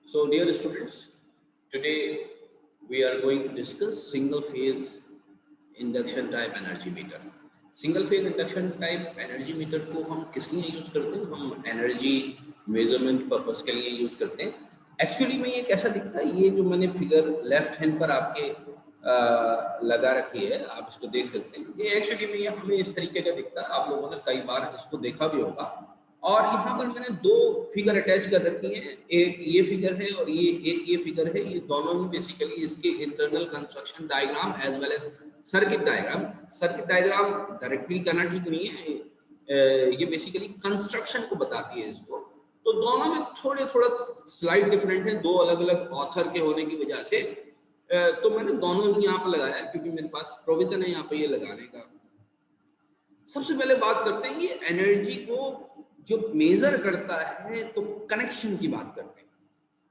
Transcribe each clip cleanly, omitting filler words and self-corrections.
So, dear students, today we are going to discuss single phase induction type energy meter. Single phase induction type energy meter को हम किस लिए use करते हैं? हम energy measurement purpose के लिए यूज करते हैं। एक्चुअली में ये कैसा दिखता है, ये जो मैंने फिगर लेफ्ट हैंड पर आपके लगा रखी है, आप इसको देख सकते हैं। ये एक्चुअली में ये हमें इस तरीके का दिखता है, आप लोगों ने कई बार इसको देखा भी होगा। और यहाँ पर मैंने दो फिगर अटैच कर रखी हैं, एक ये फिगर है और ये फिगर है। ये दोनों ही बेसिकली इसके internal construction diagram as well as circuit diagram directly करना ठीक नहीं है, ये बेसिकली कंस्ट्रक्शन को बताती है इसको। तो दोनों में थोड़ा स्लाइड डिफरेंट है, दो अलग अलग ऑथर के होने की वजह से। तो मैंने दोनों ही यहाँ पर लगाया क्योंकि मेरे पास प्रोविजन है यहाँ पे ये लगाने का। सबसे पहले बात करते हैं कि एनर्जी को जो मेजर करता है, तो कनेक्शन की बात करते हैं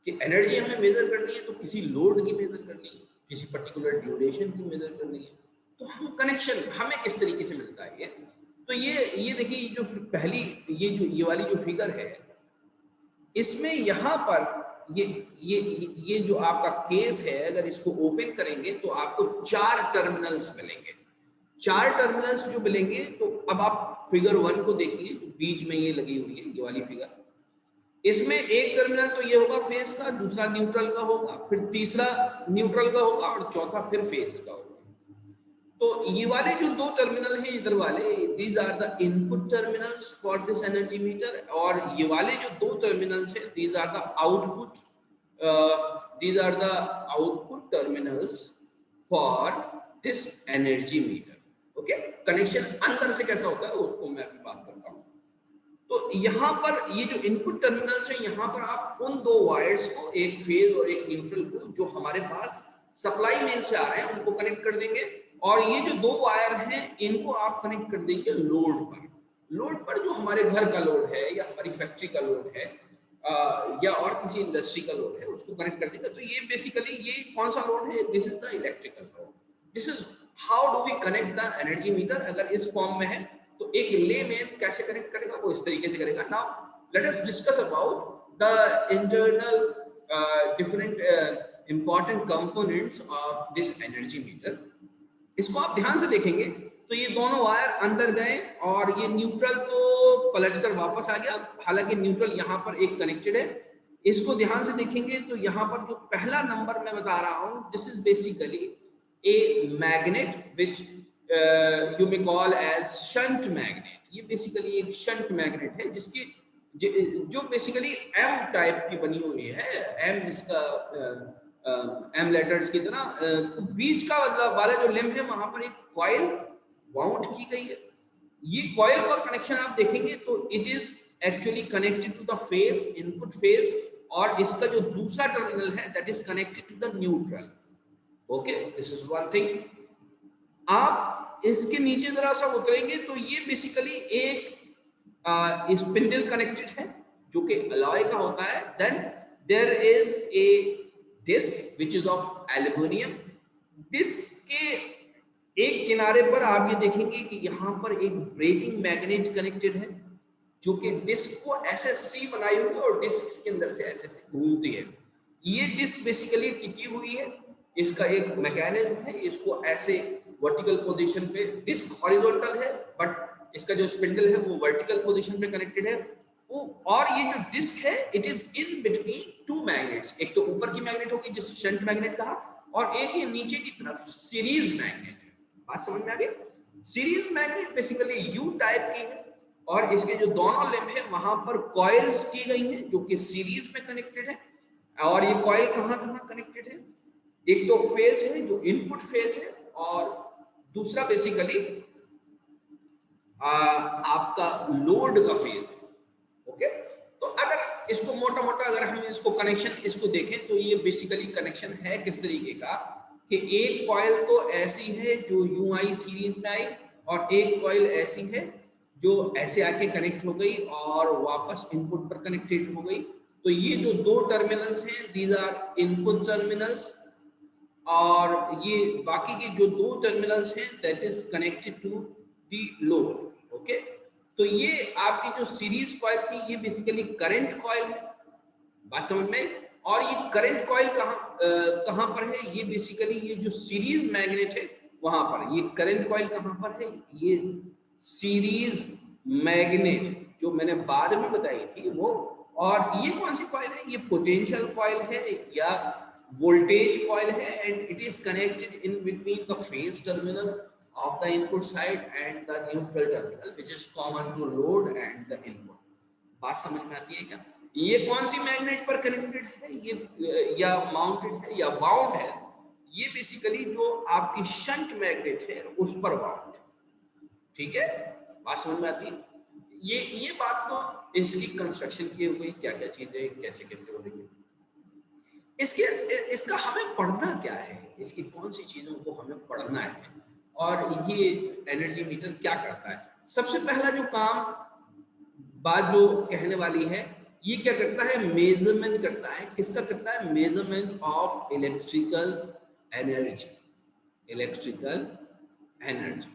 कि एनर्जी हमें मेजर करनी है तो किसी लोड की मेजर करनी है, किसी पर्टिकुलर ड्यूरेशन की मेजर करनी है, तो हम कनेक्शन हमें किस तरीके से मिलता है ये। तो ये देखिए, जो पहली ये वाली जो फिगर है, इसमें यहाँ पर ये जो आपका केस है, अगर इसको ओपन करेंगे तो आपको 4 टर्मिनल्स मिलेंगे। 4 टर्मिनल्स जो मिलेंगे, तो अब आप फिगर 1 को देखिए जो बीच में ये लगी हुई है, ये वाली फिगर। इसमें एक टर्मिनल तो ये होगा फेज का, दूसरा न्यूट्रल का होगा, फिर तीसरा न्यूट्रल का होगा और चौथा फिर फेज का होगा। तो ये वाले जो दो टर्मिनल हैं इधर वाले, these are the input terminals for this energy meter, और ये वाले जो दो टर्मिनल्स हैं, these are the output terminals for this energy meter. Okay, connection अंदर से कैसा होता है उसको मैं अभी बात करता हूँ। तो यहाँ पर ये जो इनपुट टर्मिनल्स हैं, यहाँ पर आप उन दो वायर्स को, एक फेज और एक न्यूट्रल को, जो हमारे पास सप्लाई मेन से आ रहे हैं, उनको कनेक्ट कर देंगे। और ये जो दो वायर हैं, इनको आप कनेक्ट कर देंगे लोड पर जो हमारे घर का लोड है या हमारी फैक्ट्री का लोड है, या और किसी इंडस्ट्री का लोड है, उसको कनेक्ट कर देंगे। तो ये बेसिकली ये कौन सा लोड है? This is the electrical load. This is how do we connect the energy meter. अगर इस फॉर्म में है तो एक लेमैन कैसे कनेक्ट करेगा, वो इस तरीके से करेगा। Now let us discuss about the internal different important components of this energy metre. इसको आप ध्यान से देखेंगे तो ये दोनों वायर अंदर गए और ये न्यूट्रल तो पलटकर वापस आ गया। हालांकि न्यूट्रल यहाँ पर एक कनेक्टेड है। इसको ध्यान से देखेंगे तो यहाँ पर जो पहला नंबर मैं बता रहा हूँ, this is basically a magnet which you may call as shunt magnet. ये बेसिकली एक शंट मैग्नेट है जिसकी जो बेसिकली एम टाइप की बनी हुई है। एम इसका एम लेटर्स की तरह, तो बीच का वाला जो लिम्ब है, वहां पर एक कॉइल वाउंड की गई है। ये कॉइल का कनेक्शन आप देखेंगे तो it is actually connected to the phase, input phase, और इसका जो दूसरा टर्मिनल है that is connected to the neutral. Okay, this is one thing. आप इसके नीचे जरा सा उतरेंगे तो ये बेसिकली एक स्पिंडल कनेक्टेड है जो कि अलॉय का होता है। Then there is a disc which is of aluminium. Disc के एक किनारे पर आप ये देखेंगे कि यहाँ पर एक ब्रेकिंग मैग्नेट कनेक्टेड है जो कि डिस्क को ऐसे सी बनाई हुई है और डिस्क के अंदर से ऐसे घूमती है। ये डिस्क बेसिकली टिकी हुई है, इसका एक मैकेनिज्म है, इसको ऐसे वर्टिकल पोजीशन पे, डिस्क हॉरिजॉन्टल है बट इसका जो स्पिंडल है वो वर्टिकल पोजीशन पे कनेक्टेड है वो। और ये जो डिस्क है it is in between two magnets. एक तो ऊपर की मैग्नेट होगी जिसे शंट मैग्नेट कहा, और एक ये नीचे की तरफ सीरीज मैग्नेट है। बात समझ में आ गई? Series magnet basically you type की है और इसके जो दोनों लिम्ब है वहां पर कॉइल्स की गई हैं जो कि सीरीज में कनेक्टेड है। और ये कॉइल कहां कहां कनेक्टेड है? एक तो फेज है जो इनपुट फेज है, और दूसरा बेसिकली आपका लोड का फेज है। ओके, तो अगर इसको मोटा मोटा अगर हम इसको कनेक्शन इसको देखें तो ये बेसिकली कनेक्शन है किस तरीके का कि एक कॉइल तो ऐसी है जो यूं आई सीरीज में आई, और एक कॉइल ऐसी है जो ऐसे आके कनेक्ट हो गई और वापस इनपुट पर कनेक्टेड हो गई। तो ये जो दो टर्मिनल्स हैं दीज आर इनपुट टर्मिनल्स, और ये बाकी के जो दो टर्मिनल्स हैं that is connected to the load. Okay, तो ये आपकी जो सीरीज कॉइल थी ये बेसिकली करंट कॉइल है, बात समझ में। और ये करंट कॉइल कहाँ पर है, ये बेसिकली ये जो सीरीज मैग्नेट है वहां पर, ये करंट कॉइल कहाँ पर है, ये सीरीज मैग्नेट जो मैंने बाद में बताई थी वो। और ये कौन सी कॉइल है, ये पोटेंशियल कॉइल है या वोल्टेज कॉइल है, and it is connected in between the phase terminal of the input side and the neutral terminal which is common to load and the input। बात समझ में आती है क्या? ये कौन सी मैग्नेट पर कनेक्टेड है, ये या माउंटेड है या बाउंड है, ये बेसिकली जो आपकी शंट मैग्नेट है उस पर बाउंड। ठीक है, बात समझ में आती है? ये बात तो इसकी कंस्ट्रक्शन की हो गई, क्या क्या चीजें कैसे कैसे हो रही है, इसका हमें पढ़ना क्या है, इसकी कौन सी चीजों को हमें पढ़ना है और ये एनर्जी मीटर क्या करता है। सबसे पहला जो काम बात जो कहने वाली है, ये क्या करता है, मेजरमेंट करता है। किसका करता है, measurement of electrical energy. Electrical energy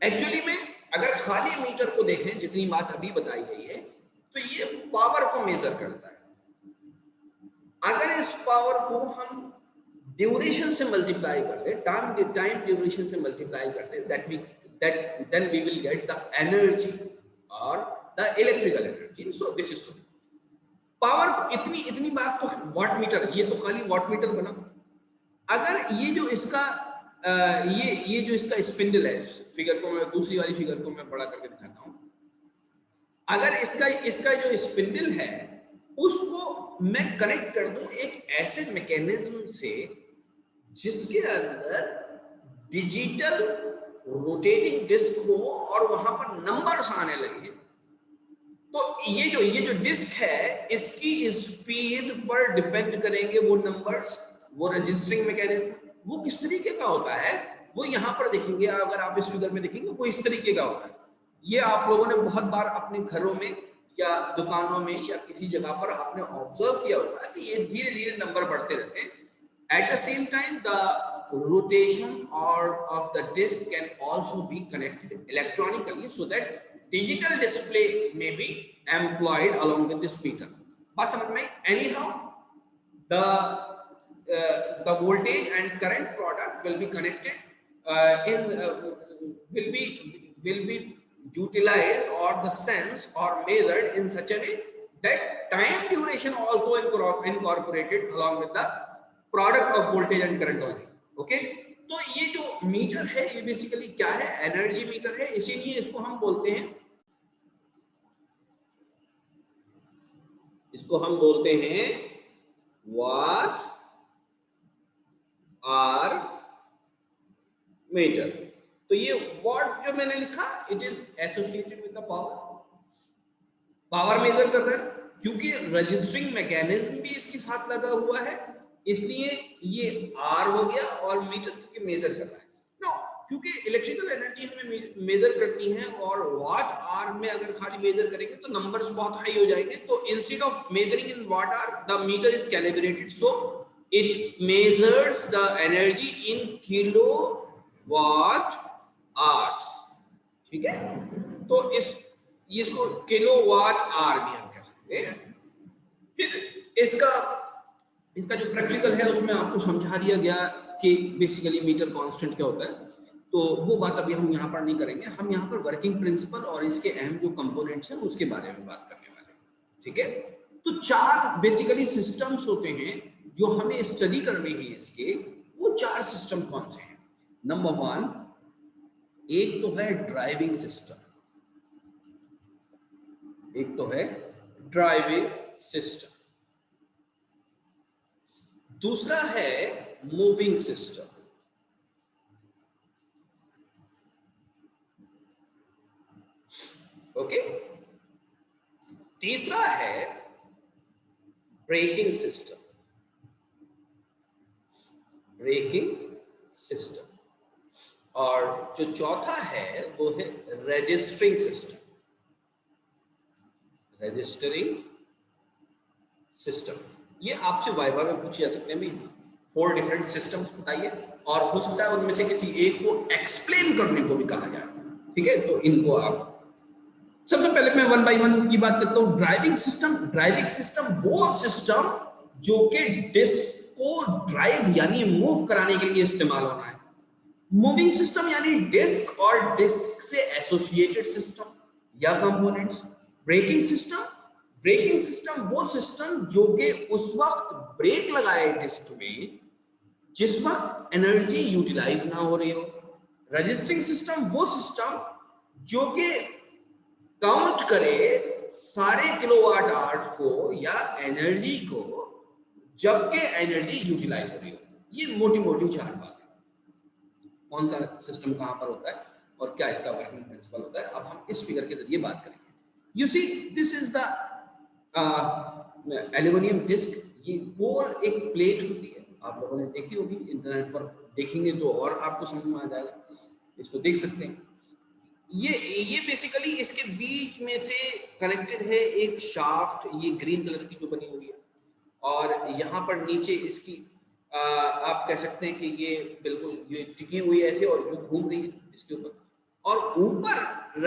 actually में अगर खाली मीटर को देखें, जितनी बात अभी बताई गई है, तो ये पावर को मेजर करता है। अगर इस पावर को हम ड्यूरेशन से मल्टीप्लाई करते, टाइम ड्यूरेशन से मल्टीप्लाई करते, then we will get the energy or the electrical energy। so this is so power इतनी बात तो वाट मीटर, ये तो खाली वाट मीटर बना। अगर ये जो इसका ये जो इसका स्पिंडल है, फिगर को मैं दूसरी वाली फिगर को मैं बड़ा करके दिखाता हूं। अगर इसका जो स्पिंडल है उसको मैं कनेक्ट कर दूं एक ऐसे मैकेनिज्म से जिसके अंदर डिजिटल रोटेटिंग डिस्क हो और वहां पर नंबर्स आने लगे, तो ये जो डिस्क है इसकी स्पीड पर डिपेंड करेंगे वो नंबर्स, वो रजिस्टरिंग मैकेनिज्म। वो किस तरीके का होता है वो यहाँ पर देखेंगे, अगर आप इस फिगर में देखेंगे वो इस तरीके का होता है। ये आप लोगों ने बहुत बार अपने घरों में या दुकानों में या किसी जगह पर आपने ऑब्जर्व किया होगा कि ये धीरे धीरे नंबर बढ़ते रहते हैं। At the same time, the rotation of the disk can also be connected electronically so that digital display may be employed along with this meter। बात समझ में? Anyhow, the voltage and current product will be connected will be utilized or the sense or measured in such a way that time duration also incorporated along with the product of voltage and current only. Okay, तो ये जो metre है ये basically क्या है, energy meter है। इसीलिए इसको हम बोलते हैं वाट आर मीटर। तो ये वाट जो मैंने लिखा it is associated with the power measure कर रहा है, क्योंकि रजिस्टरिंग मैकेनिज्म भी इसके साथ लगा हुआ है, इसलिए ये आर हो गया। और मीटर क्योंकि मेजर कर रहा है नो, क्योंकि इलेक्ट्रिकल एनर्जी हमें मेजर करती है और वाट आर में अगर खाली मेजर करेंगे तो नंबर्स बहुत हाई हो जाएंगे। तो instead of measuring in watt or the meter is calibrated, so it measures the energy in kilo watt hours. ठीक है, तो इसको किलो वाट आर भी हम कह सकते हैं। फिर इसका जो प्रैक्टिकल है उसमें आपको समझा दिया गया कि बेसिकली मीटर कांस्टेंट क्या होता है, तो वो बात अभी हम यहाँ पर नहीं करेंगे। हम यहाँ पर वर्किंग प्रिंसिपल और इसके अहम जो कंपोनेंट्स हैं उसके बारे में बात करने वाले हैं। ठीक है, तो 4 बेसिकली सिस्टम्स होते हैं जो हमें स्टडी करने हैं इसके। वो 4 सिस्टम कौन से हैं? नंबर 1, एक तो है ड्राइविंग सिस्टम, सिस्टम। दूसरा है मूविंग सिस्टम, ओके। तीसरा है ब्रेकिंग सिस्टम, और जो चौथा है वो है रजिस्टरिंग सिस्टम। ये आपसे वाइवा में पूछे जा सकते हैं भी 4 डिफरेंट सिस्टम्स बताइए, और हो सकता है उनमें से किसी एक को एक्सप्लेन करने को भी कहा जाए। ठीक है, तो इनको आप सबसे पहले मैं वन बाय वन की बात करता हूं। ड्राइविंग सिस्टम वो सिस्टम जो कि डिस्क को ड्राइव यानी मूव कराने के लिए इस्तेमाल होना है। मूविंग सिस्टम यानी डिस्क और डिस्क से एसोसिएटेड सिस्टम या कंपोनेंट्स। ब्रेकिंग सिस्टम वो सिस्टम जो कि उस वक्त ब्रेक लगाए डिस्क में जिस वक्त एनर्जी यूटिलाइज ना हो रही हो। रजिस्टरिंग सिस्टम वो सिस्टम जो कि काउंट करे सारे किलोवाट आवर्स को या एनर्जी को जबकि एनर्जी यूटिलाइज हो रही हो। ये मोटी मोटी चार बात है, कौन सा सिस्टम कहां पर होता है और क्या इसका वर्किंग प्रिंसिपल होता है। अब हम इस फिगर के जरिए बात करेंगे। You see this is the aluminium disc. ये गोल एक प्लेट होती है, आप लोगों ने देखी होगी, इंटरनेट पर देखेंगे तो और आपको समझ में आ जाएगा, इसको देख सकते हैं। ये बेसिकली इसके बीच में से कनेक्टेड है एक शाफ्ट, ये ग्रीन कलर की जो बनी हुई है, और यहाँ पर नीचे इसकी आप कह सकते हैं कि ये बिल्कुल ये टिकी हुई है ऐसे और ये घूम रही है इसके ऊपर, और ऊपर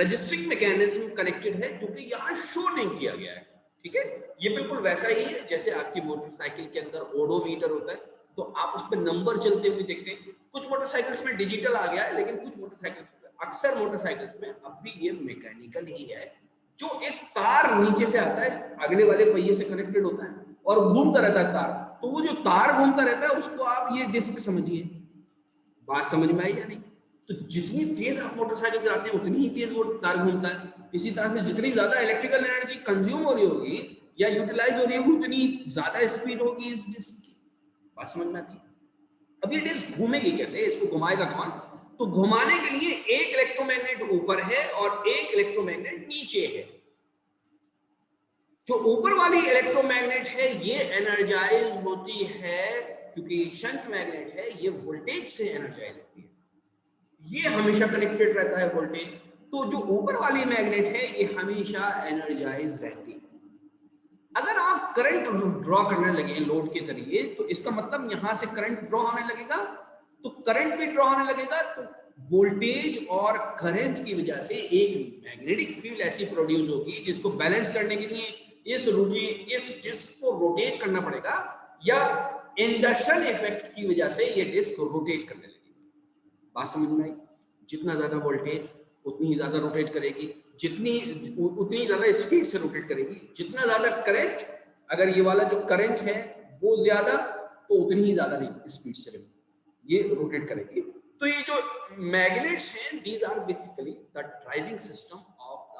रजिस्टरिंग मैकेनिज्म कनेक्टेड है जो कि यहाँ शो नहीं किया गया है। ठीक है, ये बिल्कुल वैसा ही है जैसे आपकी मोटरसाइकिल के अंदर ओडोमीटर होता है, तो आप उस पर नंबर चलते हुए देखते हैं। कुछ मोटरसाइकिल्स में डिजिटल आ गया है, लेकिन कुछ मोटरसाइकिल्स अक्सर मोटरसाइकिल्स में अब भी ये मैकेनिकल ही है, जो एक तार नीचे से आता है, अगले वाले पहिए से कनेक्टेड होता है और घूमता रहता है तार। तो वो जो तार घूमता रहता है उसको आप ये डिस्क समझिए। बात समझ में आई या नहीं? तो जितनी तेज आप मोटरसाइकिल चलाते हैं उतनी ही तेज वो तार घूमता है। इसी तरह से जितनी ज्यादा इलेक्ट्रिकल एनर्जी कंज्यूम हो रही होगी या यूटिलाइज हो रही होगी उतनी ज्यादा स्पीड होगी इस डिस्क की। बात समझ में आती है? अब ये डिस्क घूमेगी कैसे, इसको घुमाएगा कौन? तो घुमाने के लिए एक इलेक्ट्रोमैग्नेट ऊपर है और एक इलेक्ट्रोमैग्नेट नीचे है। जो ऊपर वाली इलेक्ट्रोमैग्नेट है ये एनर्जाइज होती है, क्योंकि शंट मैग्नेट है, ये वोल्टेज से एनर्जाइज होती है, ये हमेशा कनेक्टेड रहता है वोल्टेज। तो जो ऊपर वाली मैग्नेट है ये हमेशा एनर्जाइज रहती है। अगर आप करंट ड्रॉ करने लगे लोड के जरिए तो इसका मतलब यहां से करंट ड्रॉ होने लगेगा, तो करंट भी ड्रॉ होने लगेगा, तो वोल्टेज और करंट की वजह से एक मैग्नेटिक फील्ड ऐसी प्रोड्यूस होगी जिसको बैलेंस करने के लिए इस डिस्क को रोटेट करना पड़ेगा, या इंडक्शन इफेक्ट की वजह से ये डिस्क रोटेट करने लगेगी। बात समझ में आई? जितना ज्यादा वोल्टेज उतनी ही ज्यादा रोटेट करेगी, उतनी ज्यादा स्पीड से रोटेट करेगी। जितना ज्यादा करंट, अगर ये वाला जो करंट है वो ज्यादा, तो उतनी ही ज्यादा नहीं स्पीड से ये रोटेट करेगी। तो ये जो मैग्नेट्स हैं these are basically the driving system of the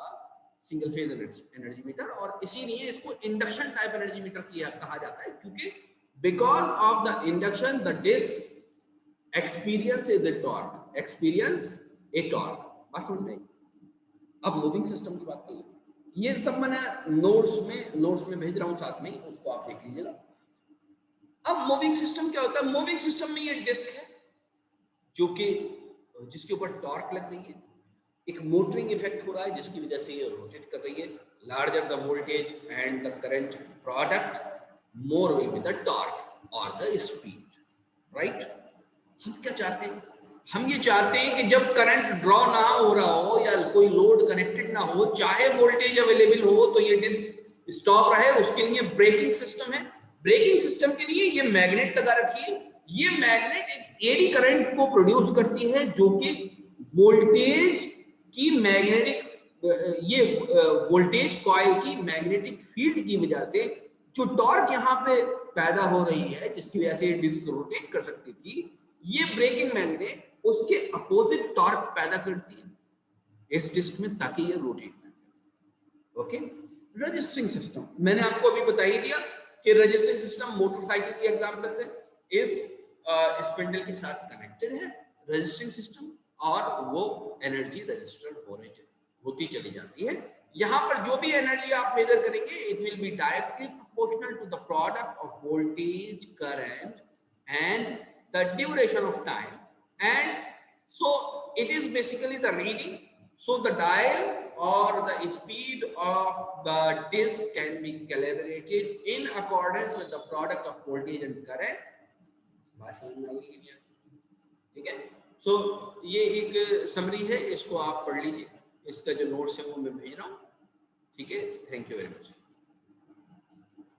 single phase energy meter, और इसीलिए इसको इंडक्शन टाइप एनर्जी मीटर कहा जाता है, क्योंकि because of the induction the disc experience a torque. बात समझ में आई? अब मूविंग सिस्टम की बात करें, ये सब मैंने नोट्स में भेज रहा हूं साथ में, उसको आप देख लीजिएगा। अब मूविंग सिस्टम क्या होता है? मूविंग सिस्टम में ये डिस्क है जो कि जिसके ऊपर टॉर्क लग रही है, एक मोटरिंग इफेक्ट हो रहा है जिसकी वजह से ये रोटेट कर रही है। Larger the voltage and the current product, more will be the torque और द स्पीड, राइट? हम क्या चाहते हैं? हम ये चाहते हैं कि जब करंट ड्रॉ ना हो रहा हो या कोई लोड कनेक्टेड ना हो, चाहे वोल्टेज अवेलेबल हो, तो ये डिस्क स्टॉप रहे। उसके लिए ब्रेकिंग सिस्टम है। ब्रेकिंग सिस्टम के लिए ये मैग्नेट लगा रखी है। ये मैग्नेट एक एडी करंट को प्रोड्यूस करती है जो कि वोल्टेज की वोल्टेज कॉइल की मैग्नेटिक फील्ड की वजह से जो टॉर्क यहाँ पे पैदा हो रही है, जिसकी वजह से डिस्क रोटेट कर सकती थी, ये ब्रेकिंग मैग्नेट उसके अपोजिट टॉर्क पैदा करती है इस डिस्क में, ताकि ये रोटेट ना करे। ओके, रजिस्टरिंग सिस्टम मैंने आपको अभी बता ही दिया कि रजिस्टरिंग सिस्टम मोटरसाइकिल की एग्जांपल है, इस स्पिंडल के साथ कनेक्टेड है रजिस्टरिंग सिस्टम, और वो एनर्जी रजिस्टर होती चली जाती है। यहाँ पर जो भी एनर्जी आप मेजर करेंगे it will be directly proportional to the product of voltage, current and the duration of time, and so it is basically the reading. So the dial or the speed of the disc can be calibrated in accordance with the product of voltage and current. ठीक है? So ये एक summary है, इसको आप पढ़ लीजिए। इसका जो नोट्स है वो मैं भेज रहा हूँ, ठीक है, थैंक यू वेरी मच।